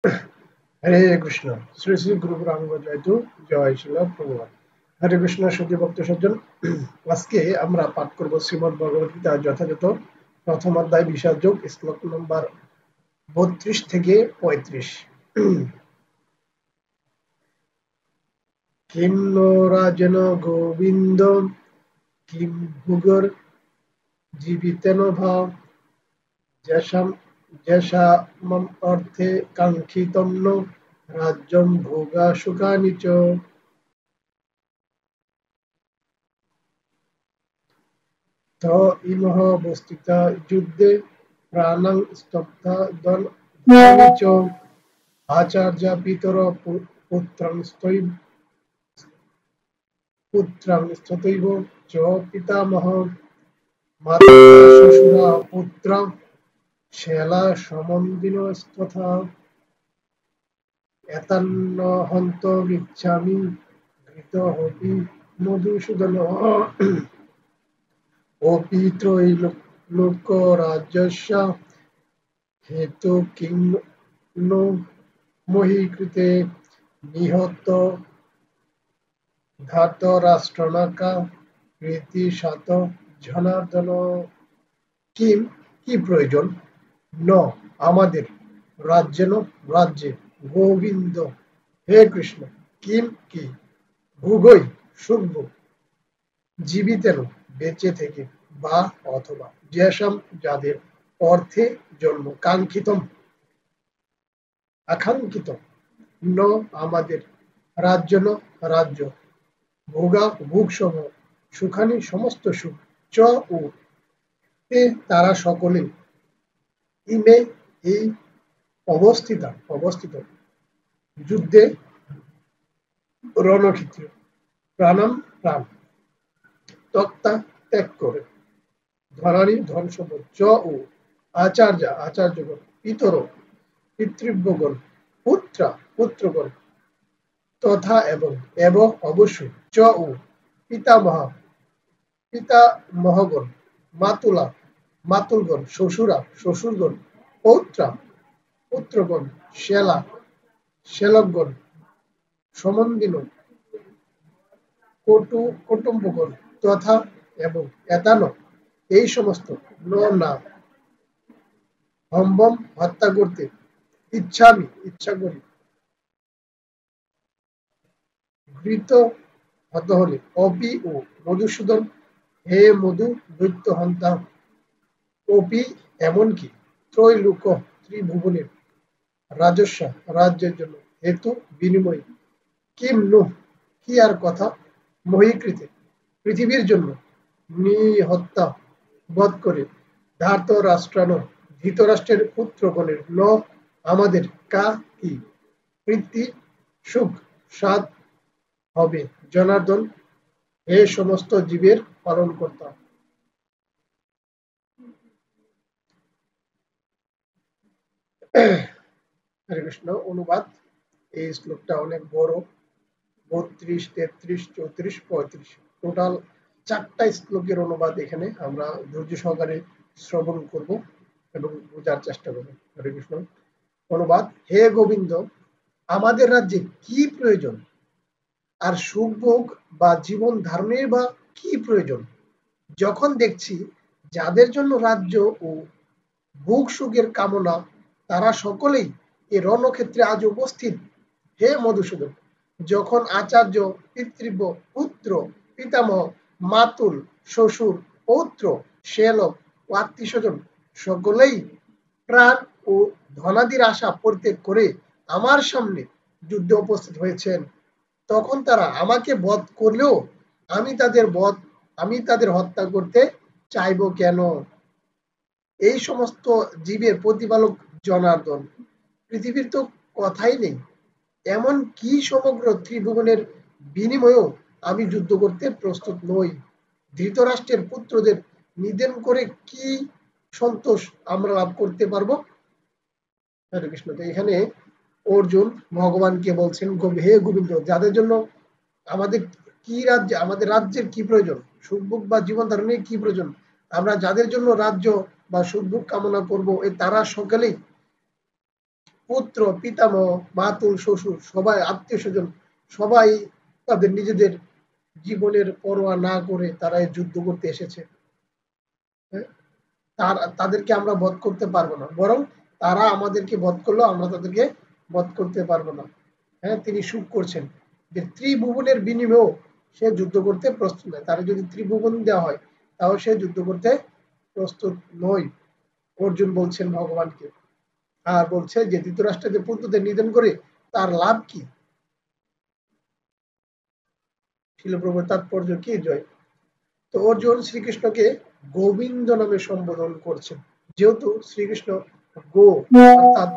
হরে কৃষ্ণ। শ্রী শ্রী গুরু রামগঞ্জ জয়তু, জয় শিল প্রভুপাদ। হরে কৃষ্ণ সতী ভক্ত সজ্জন। আজকে আমরা পাঠ করব শ্রীমদ ভগবত গীতা যথাযথ প্রথম অধ্যায় বিষাদ যোগ, শ্লোক নম্বর 32 থেকে 35। কিম নো রাজন গোবিন্দ কিম ভুগর জীবিতেন ভাব যেষাম যেষামম অর্থে কাঙ্ক্ষিতম ন রাজ্যম ভোগা সুখানি চ। ত ইমহ বস্তিতা যুদ্ধে প্রাণং স্তব্ধা ধনানি চ আচার্য পিতর পুত্রং স্তৈব চ পিতামহ মাতা শ্বশুরা পুত্র শ্যালা সমন্দিনস্তথা এতান্ন হন্তমিচ্ছামি ঘৃতোপি মধুসূদন অপি ত্রৈলোক্যরাজ্যস্য হেতু কিং নো মহি কৃতে নিহত ধাতরাষ্ট্রনাকা প্রীতি শত জনার্দন। কিম কি প্রয়োজন, ন আমাদের, রাজ্যেন রাজ্যে, গোবিন্দ হে কৃষ্ণ, কিম কি, ভুগই সুখভোগ, জীবিতেন বেঁচে থেকে, বা অথবা, যেসব যাদের, অর্থে জন্ম, কাঙ্ক্ষিতম আকাঙ্ক্ষিত, ন আমাদের, রাজ্যন রাজ্য, ভোগা ভোগসমূহ, সুখানি সমস্ত সুখ, চ ও তে তারা সকলে, ইমে এই অবস্থিত যুদ্ধে, রণক্ষেত্রে, প্রাণাম প্রাণ, তক্তা ত্যাগ করে, ধনানি ধন সম্পদ, চ ও আচার্যগণ, পিতর পিতৃব্যগণ, পুত্রা পুত্রগণ, তথা এবং অবশ্যই, চ ও পিতামহগণ, মাতুলা মাতুলগণ, শ্বশুরা শ্বশুরগণ, পৌত্রা পুত্রগণ, শ্যালকগণ, সমন্দিন কুটুম্বগণ, তথা এবং এতান এই সমস্ত, ন না হম্বম হত্যা করতে, ইচ্ছা করি, ঘৃত হত হলে, অপি ও মধুসূদন হে মধু দৈত্য হন্তা, অপি এমনকি, ত্রৈলোক ত্রিভুবনের রাজস্ব রাজ্যের জন্য, হেতু বিনিময়, কিম নু কি আর কথা, মহীকৃতে পৃথিবীর জন্য, নিহত্যা বধ করে, ধার্ত রাষ্ট্রান ধৃতরাষ্ট্রের পুত্রগণের, ন আমাদের, কা কি, প্রীতি সুখ সাধ হবে, জনার্দন হে সমস্ত জীবের পালন কর্তা। হরে কৃষ্ণ। অনুবাদ। এই শ্লোকটা অনেক বড়, 32, 33, 34, 35, টোটাল 4টা শ্লোকের অনুবাদ এখানে আমরা ধৈর্য সহকারে শ্রবণ করব এবং বোঝার চেষ্টা করব। হরে কৃষ্ণ। অনুবাদ। হে গোবিন্দ, আমাদের রাজ্যে কি প্রয়োজন, আর সুখভোগ বা জীবন ধারণের বা কি প্রয়োজন, যখন দেখছি যাদের জন্য রাজ্য ও ভোগ সুখের কামনা, তারা সকলেই এই রণক্ষেত্রে আজ উপস্থিত। হে মধুসূদন, যখন আচার্য, পিতৃব্য, পুত্র, পিতামহ, মাতুল, শ্বশুর, পৌত্র, শ্যালক ও আত্মীয় স্বজন সকলেই প্রাণ ও ধনাদির আশা পরিত্যাগ করে আমার সামনে যুদ্ধে উপস্থিত হয়েছেন, তখন তারা আমাকে বধ করলেও আমি তাদের হত্যা করতে চাইব কেন? এই সমস্ত জীবের প্রতিপালক জনার্দন, পৃথিবীর তো কথাই নেই, এমন কি সমগ্র ত্রিভুবনের বিনিময়েও আমি যুদ্ধ করতে প্রস্তুত নই। ধৃতরাষ্ট্রের পুত্রদের নিধন করে কি সন্তোষ আমরা লাভ করতে পারবো? হরে কৃষ্ণ। তো এখানে অর্জুন ভগবানকে বলছেন, হে গোবিন্দ, যাদের জন্য আমাদের আমাদের রাজ্যের কি প্রয়োজন, সুখভোগ বা জীবন ধারণের কি প্রয়োজন, আমরা যাদের জন্য রাজ্য বা সুখভোগ কামনা করবো, তারা সকলেই পুত্র, পিতামহ, মাতুল, শ্বশুর, সবাই আত্মীয় স্বজন সবাই তাদের নিজেদের জীবনের পরোয়া না করে তারা এই যুদ্ধ করতে এসেছে। হ্যাঁ? তাদেরকে আমরা বধ করতে পারবো না, বরং তারা আমাদেরকে বধ করলেও আমরা তাদেরকে বধ করতে পারবো না। হ্যাঁ, তিনি সুখ করছেন যে ত্রিভুবনের বিনিময়েও সে যুদ্ধ করতে প্রস্তুত নয়। তার যদি ত্রিভুবন দেওয়া হয় তাও সে যুদ্ধ করতে প্রস্তুত নয়, অর্জুন বলছেন ভগবানকে। আর বলছে যে ধৃতরাষ্ট্র যে পুত্রদের নিধন করে তার লাভ কি? শিলপ্রভুর তাৎপর্য কি? জয়। তো অর্জুন শ্রীকৃষ্ণকে গোবিন্দ নামে সম্বোধন করছেন, যেহেতু শ্রীকৃষ্ণ গো অর্থাৎ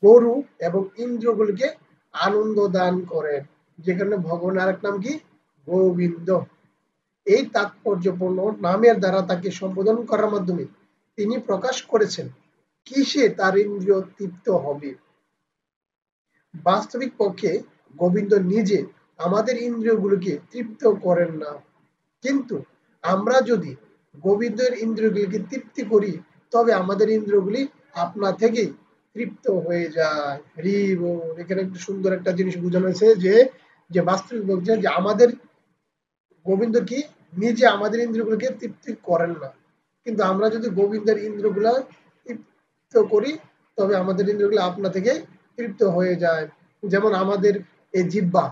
গরু এবং ইন্দ্রগুলিকে আনন্দ দান করেন, যে কারণে ভগবানের আরেক নাম কি? গোবিন্দ। এই তাৎপর্যপূর্ণ নামের দ্বারা তাকে সম্বোধন করার মাধ্যমে তিনি প্রকাশ করেছেন কিসে তার ইন্দ্রিয় তৃপ্ত হবে। বাস্তবিক পক্ষে গোবিন্দ নিজে আমাদের ইন্দ্রিয়গুলোকে তৃপ্ত করেন না, কিন্তু আমরা যদি গোবিন্দের ইন্দ্রিয়গুলিকে তৃপ্তি করি তবে আমাদের ইন্দ্রিয়গুলি আপনা থেকেই তৃপ্ত হয়ে যায়। হরি বল। এখানে একটা সুন্দর একটা জিনিস বোঝানো হয়েছে যে যে বাস্তবিক বলছে যে আমাদের গোবিন্দ কি নিজে আমাদের ইন্দ্রিয়গুলোকে তৃপ্তি করেন না, কিন্তু আমরা যদি গোবিন্দের ইন্দ্রিয়গুলা তৃপ্ত করি তবে আমাদের ইন্দ্রিয়গুলো আপনা থেকে তৃপ্ত হয়ে যায়। যেমন আমাদের এই জিহ্বা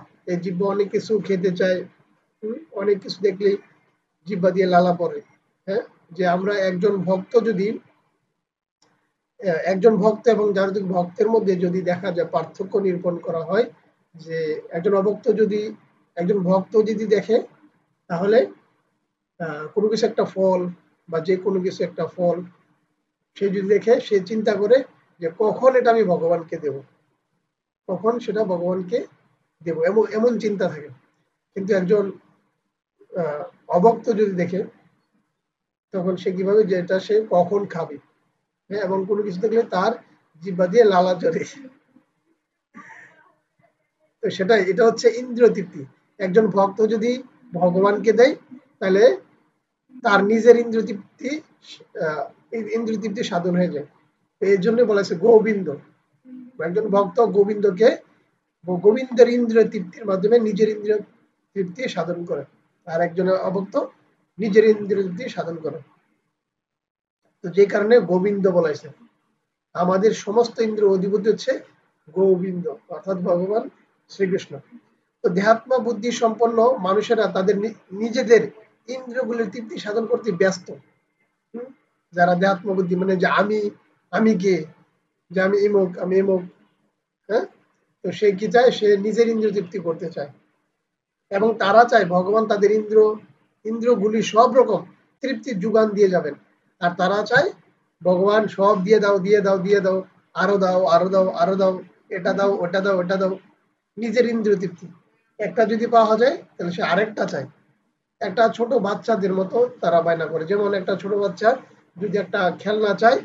অনেক কিছু খেতে চায়, অনেক কিছু দেখলেই জিহ্বা দিয়ে লালা পড়ে। হ্যাঁ, যে আমরা একজন ভক্ত এবং যার ভক্তের মধ্যে যদি দেখা যায় পার্থক্য নিরূপণ করা হয়, যে একজন ভক্ত যদি দেখে তাহলে কোনো কিছু একটা ফল বা যে কোনো কিছু একটা ফল সে যদি দেখে সে চিন্তা করে যে কখন এটা আমি ভগবানকে দেব, কখন সেটা ভগবানকে দেব, এমন এমন চিন্তা থাকে। কিন্তু একজন অভক্ত যদি দেখে তখন সে কিভাবে যে এটা সে কখন খাবে। হ্যাঁ, এবং কোনো কিছু দেখলে তার জিহ্বা দিয়ে লালা ঝরে। তো সেটাই, এটা হচ্ছে ইন্দ্রিয় তৃপ্তি। একজন ভক্ত যদি ভগবানকে দেয় তাহলে তার নিজের ইন্দ্রিয় তৃপ্তি সাধন হয়ে যায়। এই জন্য বলেছে গোবিন্দ। একজন ভক্ত গোবিন্দের ইন্দ্রিয় তৃপ্তির মাধ্যমে নিজের ইন্দ্রিয় তৃপ্তি সাধন করে, আর একজন অভক্ত নিজের ইন্দ্রিয় তৃপ্তি সাধন করে। তো যে কারণে গোবিন্দ বলাইছে। আমাদের সমস্ত ইন্দ্রিয় অধিপতি হচ্ছে গোবিন্দ অর্থাৎ ভগবান শ্রীকৃষ্ণ। তো দেহাত্ম বুদ্ধি সম্পন্ন মানুষেরা তাদের নিজেদের ইন্দ্রিয়গুলির তৃপ্তি সাধন করতে ব্যস্ত। যারা দেহাত্ম বুদ্ধি মানে যে আমি কে, যে আমি ইমুক, আমি ইমুক। হ্যাঁ, তো সে কি চায়? সে নিজের ইন্দ্রিয় তৃপ্তি করতে চায় এবং তারা চায় ভগবান তাদের ইন্দ্রিয়গুলি সব রকম তৃপ্তির যোগান দিয়ে যাবেন। আর তারা চায় ভগবান সব দিয়ে দাও, দিয়ে দাও, দিয়ে দাও, আরো দাও, আরো দাও, আরো দাও, এটা দাও, ওটা দাও, ওটা দাও। নিজের ইন্দ্রিয় তৃপ্তি একটা যদি পাওয়া যায় তাহলে সে আরেকটা চায়। একটা ছোট বাচ্চাদের মতো তারা বায়না করে। যেমন একটা ছোট বাচ্চা যদি একটা খেলনা চায়,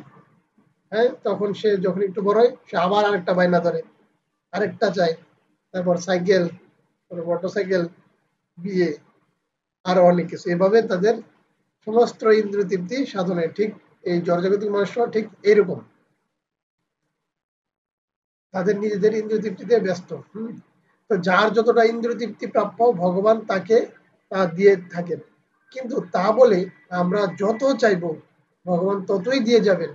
হ্যাঁ, তখন সে যখন একটু বড় হয় সে আবার আরেকটা বায়না ধরে, আরেকটা চায়। তারপর সাইকেল, মোটরসাইকেল, বিয়ে, আরো অনেক কিছু। এভাবে তাদের সমস্ত ইন্দ্রিয় তৃপ্তি সাধনে ঠিক এই জড়জাগতিক মানুষরা ঠিক এইরকম, তাদের নিজেদের ইন্দ্রিয় তৃপ্তিতে ব্যস্ত। তো যার যতটা ইন্দ্রিয় তৃপ্তি প্রাপ্য ভগবান তাকে তা দিয়ে থাকেন, কিন্তু তা বলে আমরা যত চাইব ভগবান ততই দিয়ে যাবেন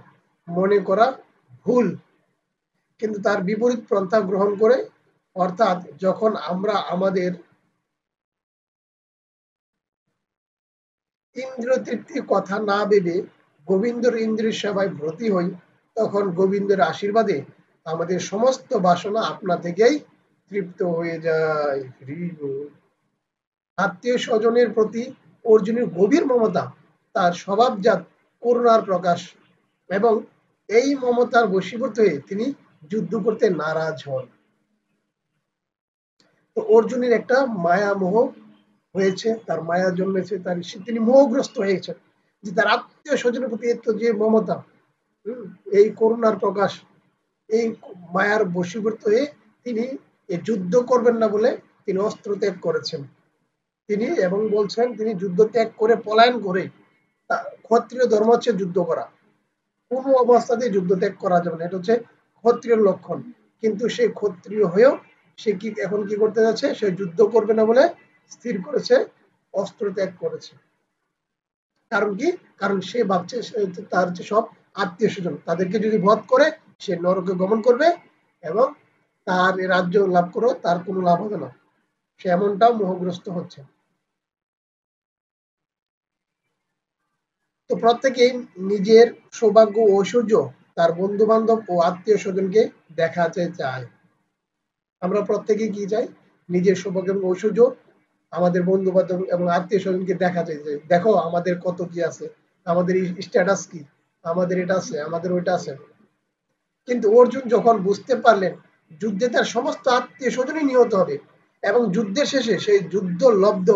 মনে করা ভুল। কিন্তু তার বিপরীত পন্থা গ্রহণ করে, অর্থাৎ যখন আমরা আমাদের ইন্দ্রিয় তৃপ্তির কথা না ভেবে গোবিন্দর ইন্দ্রিয় সেবায় ব্রতী হই, তখন গোবিন্দের আশীর্বাদে আমাদের সমস্ত বাসনা আপনা থেকেই তৃপ্ত হয়ে যায়। আত্মীয় স্বজনের প্রতি অর্জুনের গভীর মমতা তার স্বভাবজাত করুণার প্রকাশ, এবং এই মমতার বশীভূত হয়ে তিনি যুদ্ধ করতে নারাজ হন। তো অর্জুনের একটা মায়া মোহ হয়েছে, তার মায়া জন্মেছে, তিনি মোহগ্রস্ত হয়েছেন যে তার আত্মীয় স্বজনের প্রতি এত যে মমতা, এই করুণার প্রকাশ, এই মায়ার বশীভূত হয়ে তিনি যুদ্ধ করবেন না বলে তিনি অস্ত্র ত্যাগ করেছেন। তিনি এবং বলছেন তিনি যুদ্ধ ত্যাগ করে পলায়ন করে, ক্ষত্রিয় ধর্ম হচ্ছে যুদ্ধ করা, কোনো অবস্থাতেই যুদ্ধ ত্যাগ করা যাবে না। এটা হচ্ছে ক্ষত্রিয়ের লক্ষণ, কিন্তু সে ক্ষত্রিয় হয়েও সে কি এখন কি করতে যাচ্ছে, সে যুদ্ধ করবে না বলে স্থির করেছে, অস্ত্র ত্যাগ করেছে। কারণ কি, কারণ সে ভাবছে তার যে সব আত্মীয় স্বজন তাদেরকে যদি বধ করে সে নরকে গমন করবে এবং তার রাজ্য লাভ করে তার কোনো লাভ হবে না, সে এমনটাও মোহগ্রস্ত হচ্ছে। তো প্রত্যেকেই নিজের সৌভাগ্য ও ঐশ্বর্য তার বন্ধু বান্ধব ও আত্মীয় স্বজনকে দেখাতে চায়। আমরা প্রত্যেকেই কি চাই, নিজের সৌভাগ্য এবং ঐশ্বর্য আমাদের বন্ধু বান্ধব এবং আত্মীয় স্বজনকে দেখাতে চাই, দেখো আমাদের কত কি আছে, আমাদের স্ট্যাটাস কি, আমাদের এটা আছে, আমাদের ওইটা আছে। কিন্তু অর্জুন যখন বুঝতে পারলেন যুদ্ধে তার সমস্ত আত্মীয় স্বজনই নিহত হবে এবং যুদ্ধের শেষে সেই যুদ্ধ লব্ধ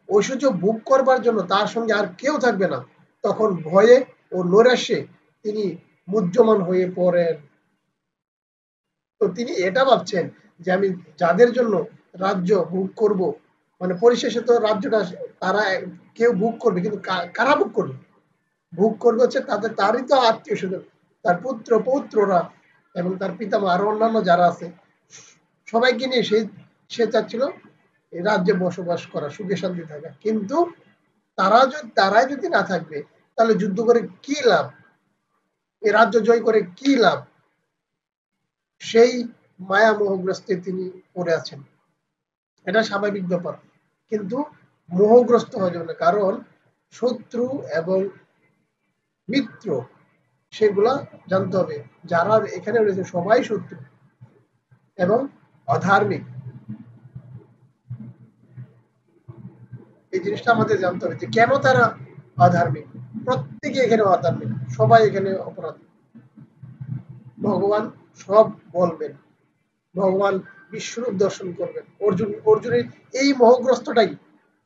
ঐশ্বর্য ভোগ করবার জন্য তার সঙ্গে আর কেউ থাকবে না, তখন ভয়ে ও নৈরাশ্যে তিনি মুহ্যমান হয়ে পড়েন। তো তিনি এটা ভাবছেন যে আমি যাদের জন্য রাজ্য ভোগ করব, মানে পরিশেষে তো রাজ্যটা তারা কেউ ভোগ করবে, কিন্তু কারা ভোগ করবে, ভোগ করবে হচ্ছে তারই তো আত্মীয় স্বজন, তার পুত্র পৌত্ররা এবং তার পিতামহ আরো অন্যান্য যারা আছে সবাইকে নিয়ে সে চাচ্ছিল এই রাজ্যে বসবাস করা, সুখে শান্তি থাকা। কিন্তু তারাই যদি না থাকবে তাহলে যুদ্ধ করে কি লাভ, এই রাজ্য জয় করে কি লাভ, সেই মায়া মোহগ্রস্তে তিনি পড়ে আছেন। এটা স্বাভাবিক ব্যাপার, কিন্তু মোহগ্রস্ত হয়ে যাবে না, কারণ শত্রু এবং মিত্র সেগুলা জানতে হবে। যারা এখানে রয়েছে সবাই শত্রু এবং অধার্মিক, এই জিনিসটা আমাদের জানতে হবে যে কেন তারা অধার্মিক। প্রত্যেকে এখানে অধার্মিক, সবাই এখানে অপরাধী। ভগবান সব বলবেন, ভগবান বিশ্বরূপ দর্শন করবেন। অর্জুনের এই মোহগ্রস্তটাই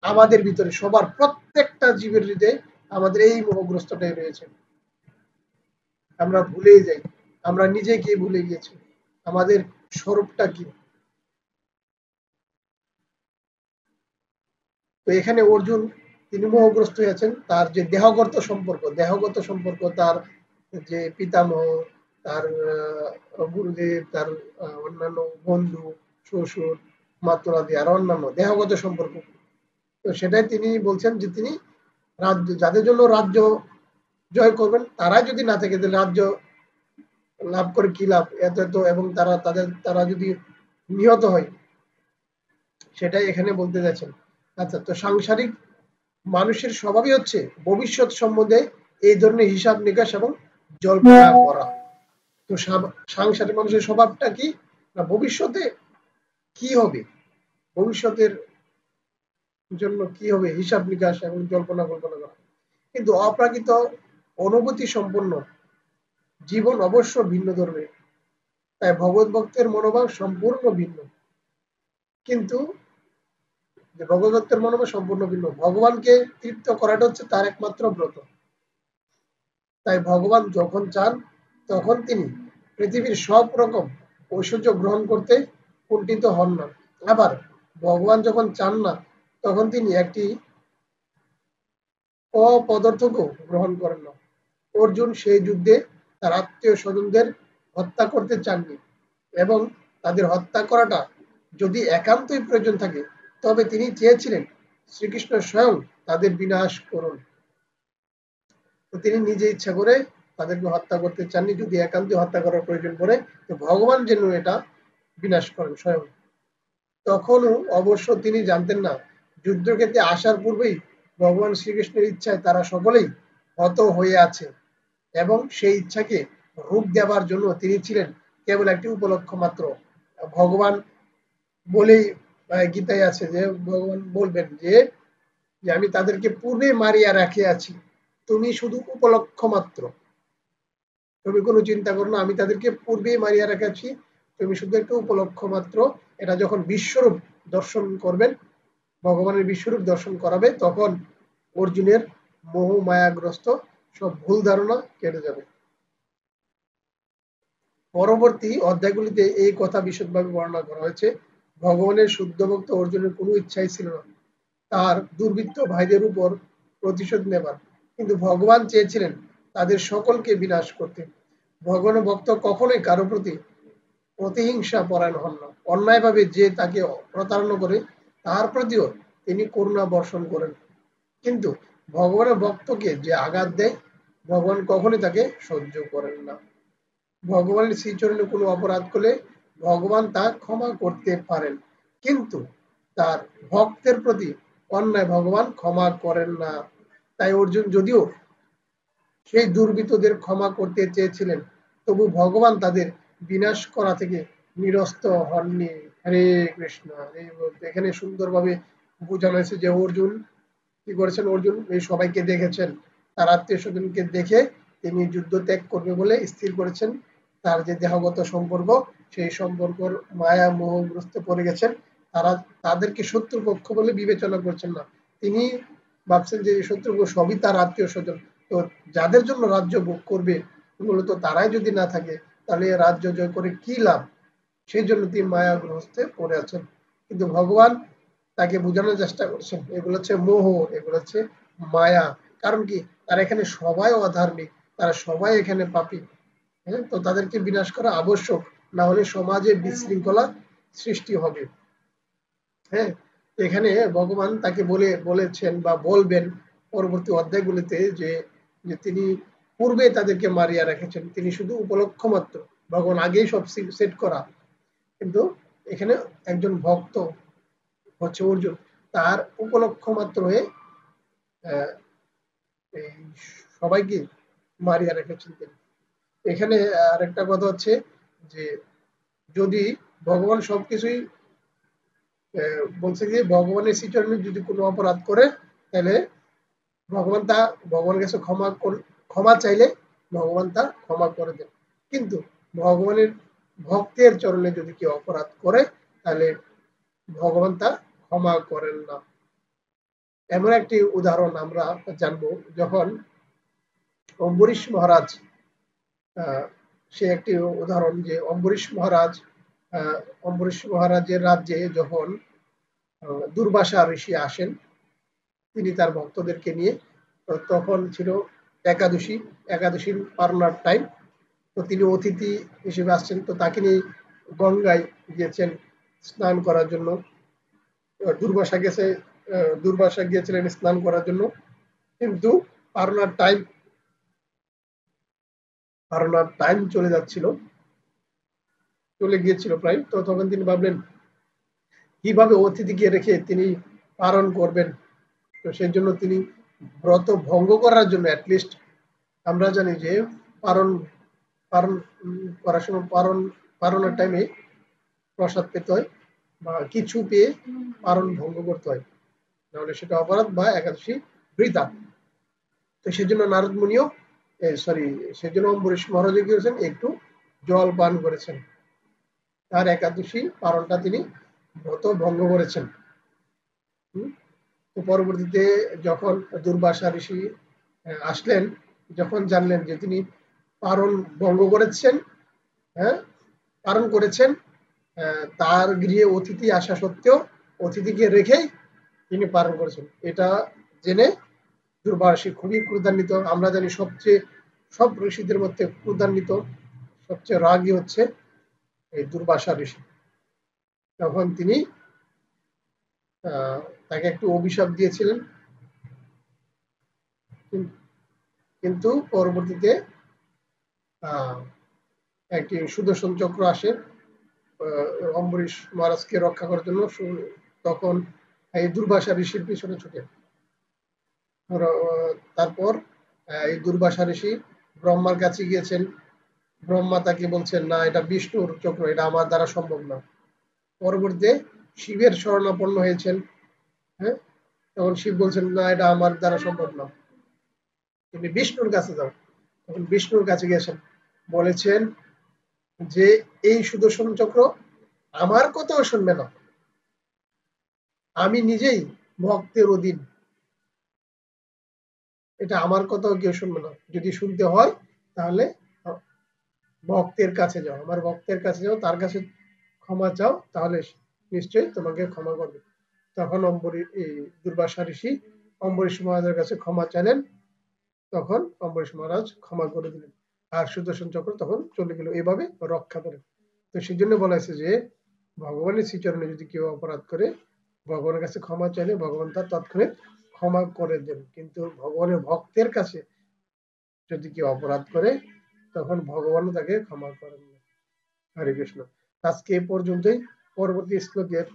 আমাদের ভিতরে সবার প্রত্যেকটা জীবের হৃদয়ে আমাদের এই মোহগ্রস্তটাই রয়েছে। আমরা ভুলেই যাই, আমরা নিজেকে ভুলে গিয়েছি আমাদের স্বরূপটা কি। তো এখানে অর্জুন তিনি মোহগ্রস্ত হয়েছেন তার যে দেহগত সম্পর্ক তার যে পিতামহ, তার গুরুদেব, তার অন্যান্য বন্ধু, শ্বশুর, মাতুলাদি আর অন্যান্য দেহগত সম্পর্ক। তো সেটাই তিনি বলছেন যে তিনি রাজ্য যাদের জন্য রাজ্য জয় করবেন তারাই যদি না থাকে তাহলে রাজ্য লাভ করে কি লাভ, এত এত এবং তারা যদি নিহত হয়, সেটাই এখানে বলতে যাচ্ছেন। আচ্ছা, তো সাংসারিক মানুষের স্বভাবই হচ্ছে ভবিষ্যৎ সম্বন্ধে এই ধরনের হিসাব নিকাশ এবং জল্পনা করা। তো সাংসারিক মানুষের স্বভাবটা কি, না ভবিষ্যতে কি হবে, ভবিষ্যতের জন্য কি হবে হিসাব নিকাশ এবং জল্পনা কল্পনা করা। কিন্তু অপ্রাকৃত অনুভূতি সম্পন্ন জীবন অবশ্য ভিন্ন ধরনের, তাই ভগবত ভক্তের মনোভাব সম্পূর্ণ ভিন্ন। কিন্তু যে ভগবত ভক্তের মনোভাব সম্পূর্ণ ভিন্ন, ভগবানকে তৃপ্ত করাটা হচ্ছে তার একমাত্র ব্রত। তাই ভগবান যখন চান তখন তিনি পৃথিবীর সব রকম ঐশ্বর্য গ্রহণ করতে কুণ্ঠিত হন না, আবার ভগবান যখন চান না তখন তিনি একটি অপদার্থকেও গ্রহণ করেন না। অর্জুন সেই যুদ্ধে তার আত্মীয় স্বজনদের হত্যা করতে চাননি এবং তাদের হত্যা করাটা যদি একান্তই প্রয়োজন থাকে তবে তিনি চেয়েছিলেন শ্রীকৃষ্ণ স্বয়ং তাদের বিনাশ করুন। তো তিনি নিজে ইচ্ছা করে তাদেরকে হত্যা করতে চাননি, যদি একান্তই হত্যা করার প্রয়োজন পড়ে তো ভগবান যেন এটা বিনাশ করেন স্বয়ং। তখনও অবশ্য তিনি জানতেন না যুদ্ধক্ষেত্রে আসার পূর্বেই ভগবান শ্রীকৃষ্ণের ইচ্ছায় তারা সকলেই হত হয়ে আছে এবং সেই ইচ্ছাকে রূপ দেওয়ার জন্য তিনি ছিলেন কেবল একটি উপলক্ষ মাত্র। ভগবান বলেই গীতায় আছে যে ভগবান বলবেন যে আমি তাদেরকে পূর্বে মারিয়া রাখিয়াছি, তুমি শুধু উপলক্ষ মাত্র, তুমি কোনো চিন্তা করো না, আমি তাদেরকে পূর্বেই মারিয়া রাখাচ্ছি, তুমি শুধু একটা উপলক্ষ মাত্র। এটা যখন বিশ্বরূপ দর্শন করবেন, ভগবানের বিশ্বরূপ দর্শন করাবে, তখন অর্জুনের মোহ মায়াগ্রস্ত সব ভুল ধারণা কেটে যাবে। পরবর্তী অধ্যায়গুলিতে এই কথা বিশদভাবে বর্ণনা করা হয়েছে। ভগবানের শুদ্ধ ভক্ত অর্জুনের কোনো ইচ্ছাই ছিল না তার দুর্বৃত্ত ভাইদের উপর প্রতিশোধ নেবার, কিন্তু ভগবান চেয়েছিলেন তাদের সকলকে বিনাশ করতে। ভগবানের ভক্ত কখনোই কারো প্রতি প্রতিহিংসা পরায়ণ হন না। অন্যায়ভাবে যে তাকে প্রতারণা করে তার প্রতিও তিনি করুণা বর্ষণ করেন। কিন্তু ভগবানের ভক্তকে যে আঘাত দেয় ভগবান কখনই তাকে সহ্য করেন না। ভগবানের শ্রীচরণে কোনো অপরাধ করলে ভগবান তা ক্ষমা করতে পারেন, কিন্তু তার ভক্তের প্রতি অন্যায় ভগবান ক্ষমা করেন না। তাই অর্জুন যদিও সেই দুর্বৃত্তদের ক্ষমা করতে চেয়েছিলেন, তবু ভগবান তাদের বিনাশ করা থেকে নিরস্ত হননি। হরে কৃষ্ণ। এখানে সুন্দরভাবে বোঝানো হয়েছে যে অর্জুন কি করেছেন, অর্জুন এই সবাইকে দেখেছেন, তার আত্মীয় স্বজনকে দেখে তিনি যুদ্ধ ত্যাগ করবে বলে স্থির করেছেন। তার যে দেহগত সম্পর্ক সেই সম্পর্কর মায়া মোহগ্রস্ত পড়ে গেছেন। তারা তাদেরকে শত্রুপক্ষ বলে বিবেচনা করছেন না। তিনি ভাবছেন যে শত্রুপক্ষ সবই তার আত্মীয় স্বজন। তো যাদের জন্য রাজ্য ভোগ করবে মূলত তারাই যদি না থাকে তাহলে রাজ্য জয় করে কি লাভ। সেই জন্য তিনি মায়াগ্রস্তে পড়ে আছেন। কিন্তু ভগবান তাকে বোঝানোর চেষ্টা করছেন এগুলো হচ্ছে মোহ, এগুলো হচ্ছে মায়া। কারণ কি, তারা এখানে সবাই অধার্মিক, তারা সবাই এখানে পাপী। হ্যাঁ, তো তাদেরকে বিনাশ করা আবশ্যক, না হলে সমাজে বিশৃঙ্খলা সৃষ্টি হবে। হ্যাঁ, এখানে ভগবান তাকে বলেছেন বা বলবেন পরবর্তী অধ্যায়গুলিতে যে তিনি পূর্বে তাদেরকে মারিয়া রেখেছেন, তিনি শুধু উপলক্ষ মাত্র, ভগবান আগেই সব সেট করা। কিন্তু এখানে একজন ভক্ত হচ্ছে অর্জুন, তার উপলক্ষ মাত্র হয়ে এই সবাইকে মারিয়া রেখেছেন তিনি। এখানে আরেকটা কথা হচ্ছে যে যদি ভগবান সবকিছুই বলছে যে ভগবানের শ্রীচরণে যদি কোনো অপরাধ করে তাহলে ভগবানের কাছে ক্ষমা চাইলে ভগবান তা ক্ষমা করে দেন। কিন্তু ভগবানের ভক্তের চরণে যদি কেউ অপরাধ করে তাহলে ভগবান তা ক্ষমা করেন না। এমন একটি উদাহরণ আমরা জানবো, যখন অম্বরীশ মহারাজ, সে একটি উদাহরণ যে অম্বরীশ মহারাজের রাজ্যে যখন দুর্বাসা ঋষি আসেন তিনি তার ভক্তদেরকে নিয়ে, তখন ছিল একাদশীর পারনার টাইম। তো তিনি অতিথি হিসেবে আসছেন, তো তাকে নিয়ে গঙ্গায় গিয়েছেন স্নান করার জন্য। দুর্বাসা গিয়েছিলেন স্নান করার জন্য, কিন্তু পারনার টাইম চলে গিয়েছিল প্রায়। তো তখন তিনি ভাবলেন কিভাবে অতিথিকে রেখে তিনি পালন করবেন। তো সেই জন্য তিনি ব্রত ভঙ্গ করার জন্য অ্যাটলিস্ট, আমরা জানি যে পারণ পারণ করার সময় পারণের টাইমে প্রসাদ পেতে হয় বা কিছু পেয়ে পারণ ভঙ্গ করতে হয়, নাহলে সেটা অপরাধ বা একাদশী বৃথা। তো সেই জন্য নারদ মুনিও সেজন্য অম্বরীশ মহারাজ কি করেছেন, একটু জল পান করেছেন, তার একাদশী পারণটা তিনি ব্রত ভঙ্গ করেছেন। তো পরবর্তীতে যখন দুর্বাসা ঋষি আসলেন, যখন জানলেন যে তিনি পারণ ভঙ্গ করেছেন, পালন করেছেন, তার গৃহে অতিথি আসা সত্ত্বেও অতিথিকে রেখেই তিনি পালন করেছেন, এটা জেনে দুর্বাসী খুবই ক্রোধান্বিত। আমরা জানি সব ঋষিদের মধ্যে ক্রোধান্বিত সবচেয়ে রাগী হচ্ছে এই দুর্বাসা ঋষি। তখন তিনি তাকে একটু অভিশাপ দিয়েছিলেন, কিন্তু পরবর্তীতে একটি সুদর্শন চক্র আসে অম্বরীশ মহারাজকে রক্ষা করার জন্য। তখন এই দুর্বাসা ঋষির পিছনে ছুটে। তারপর এই দুর্বাসা ঋষি ব্রহ্মার কাছে গিয়েছেন, ব্রহ্মা তাকে বলছেন না এটা বিষ্ণুর চক্র, এটা আমার দ্বারা সম্ভব না। পরবর্তীতে শিবের শরণাপন্ন হয়েছেন, হ্যাঁ, তখন শিব বলছেন না এটা আমার দ্বারা সম্ভব না, তুমি বিষ্ণুর কাছে যাও। তখন বিষ্ণুর কাছে গিয়েছেন, বলেছেন যে এই সুদর্শন চক্র আমার কথাও শুনবে না, আমি নিজেই ভক্তের অধীন, এটা আমার কথাও কেউ শুনবে না, যদি শুনতে হয় তাহলে ভক্তের কাছে যাও, আমার ভক্তের কাছে যাও, তার কাছে ক্ষমা চাও, তাহলে নিশ্চয়ই তোমাকে ক্ষমা করবে। তখন দুর্বাসা ঋষি অম্বরীশ মহারাজের কাছে ক্ষমা চাইলেন, তখন অম্বরীশ মহারাজ ক্ষমা করে দিলেন, আর সুদর্শন চক্র তখন চলে গেল। এভাবে রক্ষা করে। তো সেই জন্য বলা হয়েছে যে ভগবানের শ্রীচরণে যদি কেউ অপরাধ করে ভগবানের কাছে ক্ষমা চাইলে ভগবান তার তৎক্ষণাৎ ক্ষমা করে দেন, কিন্তু ভগবানের ভক্তের কাছে যদি কেউ অপরাধ করে তখন ভগবানও তাকে ক্ষমা করেন না। হরে কৃষ্ণ। আজকে এ পর্যন্তই। পরবর্তী শ্লোকের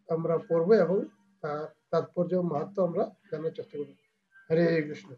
আমরা পড়বো এবং তার তাৎপর্য মাহাত্ম আমরা জানার চেষ্টা করবো। হরে কৃষ্ণ।